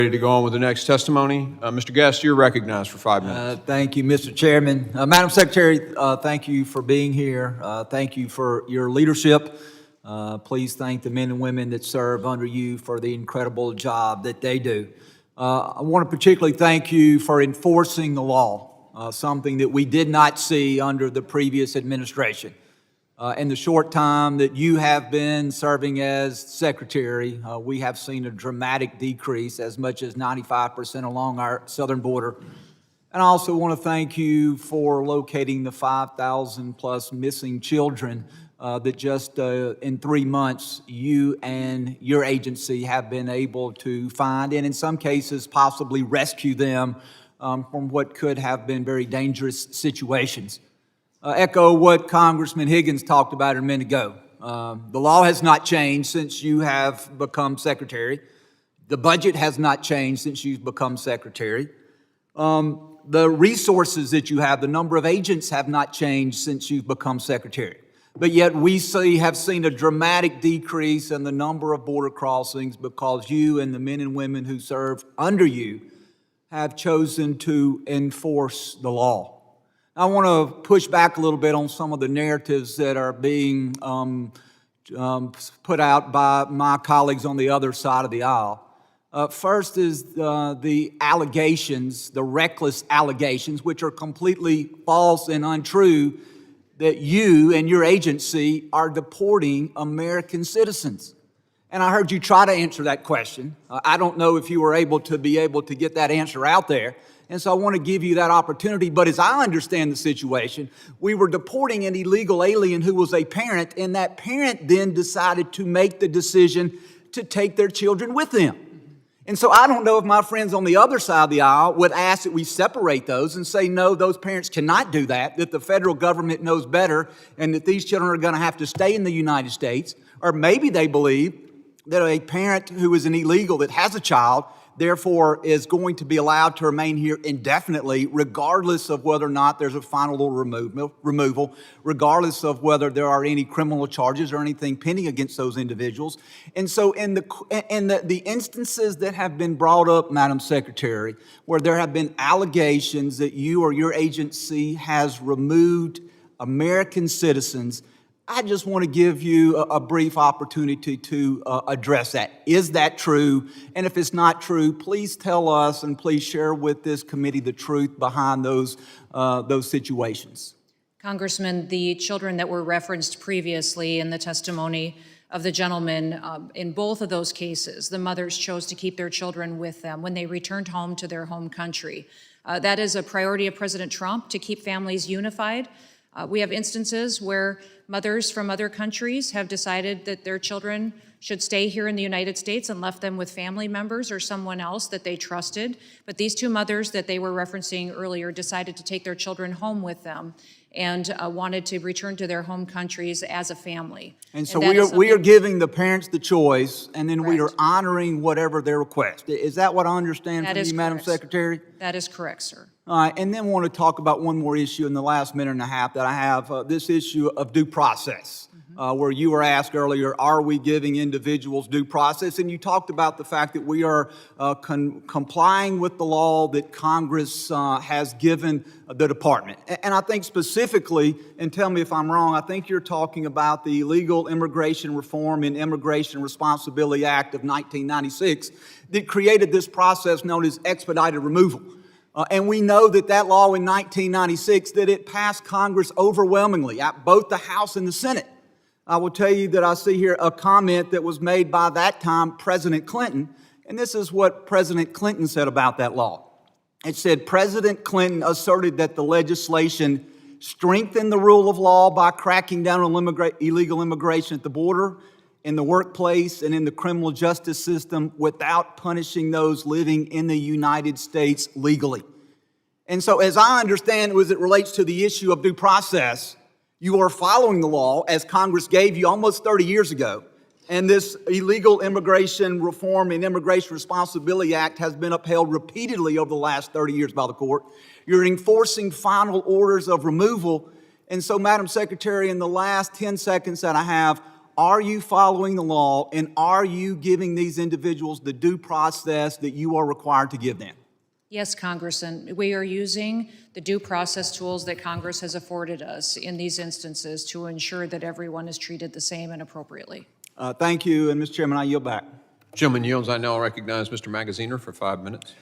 Ready to go on with the next testimony. Mr. Guest, you're recognized for 5 minutes. Thank you, Mr. Chairman. Madam Secretary, thank you for being here. Thank you for your leadership. Please thank the men and women that serve under you for the incredible job that they do. I want to particularly thank you for enforcing the law, something that we did not see under the previous administration. In the short time that you have been serving as Secretary, we have seen a dramatic decrease, as much as 95% along our southern border. And I also want to thank you for locating the 5,000 plus missing children that just in 3 months you and your agency have been able to find, and in some cases possibly rescue them from what could have been very dangerous situations. Echo what Congressman Higgins talked about a minute ago. The law has not changed since you have become Secretary. The budget has not changed since you've become Secretary. The resources that you have, the number of agents have not changed since you've become Secretary. But yet we have seen a dramatic decrease in the number of border crossings because you and the men and women who serve under you have chosen to enforce the law. I want to push back a little bit on some of the narratives that are being put out by my colleagues on the other side of the aisle. First is the allegations, the reckless allegations, which are completely false and untrue, that you and your agency are deporting American citizens. And I heard you try to answer that question. I don't know if you were able to get that answer out there. And so I want to give you that opportunity. But as I understand the situation, we were deporting an illegal alien who was a parent, and that parent then decided to make the decision to take their children with them. And so I don't know if my friends on the other side of the aisle would ask that we separate those and say, no, those parents cannot do that the federal government knows better, and that these children are going to have to stay in the United States. Or maybe they believe that a parent who is an illegal that has a child therefore is going to be allowed to remain here indefinitely, regardless of whether or not there's a final order removal, regardless of whether there are any criminal charges or anything pending against those individuals. And so in the instances that have been brought up, Madam Secretary, where there have been allegations that you or your agency has removed American citizens, I just want to give you a brief opportunity to address that. Is that true? And if it's not true, please tell us and please share with this committee the truth behind those situations. Congressman, the children that were referenced previously in the testimony of the gentleman, in both of those cases, the mothers chose to keep their children with them when they returned home to their home country. That is a priority of President Trump, to keep families unified. We have instances where mothers from other countries have decided that their children should stay here in the United States and left them with family members or someone else that they trusted. But these two mothers that they were referencing earlier decided to take their children home with them and wanted to return to their home countries as a family. And so we are giving the parents the choice, and then we are honoring whatever their request. Is that what I understand from you, Madam Secretary? That is correct, sir. And then want to talk about one more issue in the last minute and a half that I have, this issue of due process, where you were asked earlier, are we giving individuals due process? And you talked about the fact that we are complying with the law that Congress has given the department. And I think specifically, and tell me if I'm wrong, I think you're talking about the Illegal Immigration Reform and Immigration Responsibility Act of 1996 that created this process known as expedited removal. And we know that law in 1996, that it passed Congress overwhelmingly at both the House and the Senate. I will tell you that I see here a comment that was made by that time President Clinton, and this is what President Clinton said about that law. It said, President Clinton asserted that the legislation strengthened the rule of law by cracking down on illegal immigration at the border, in the workplace, and in the criminal justice system without punishing those living in the United States legally. And so as I understand, as it relates to the issue of due process, you are following the law as Congress gave you almost 30 years ago. And this Illegal Immigration Reform and Immigration Responsibility Act has been upheld repeatedly over the last 30 years by the court. You're enforcing final orders of removal. And so, Madam Secretary, in the last 10 seconds that I have, are you following the law, and are you giving these individuals the due process that you are required to give them? Yes, Congressman, we are using the due process tools that Congress has afforded us in these instances to ensure that everyone is treated the same and appropriately. Thank you, and Mr. Chairman, I yield back. Gentleman yields. I now recognize Mr. Magaziner for 5 minutes.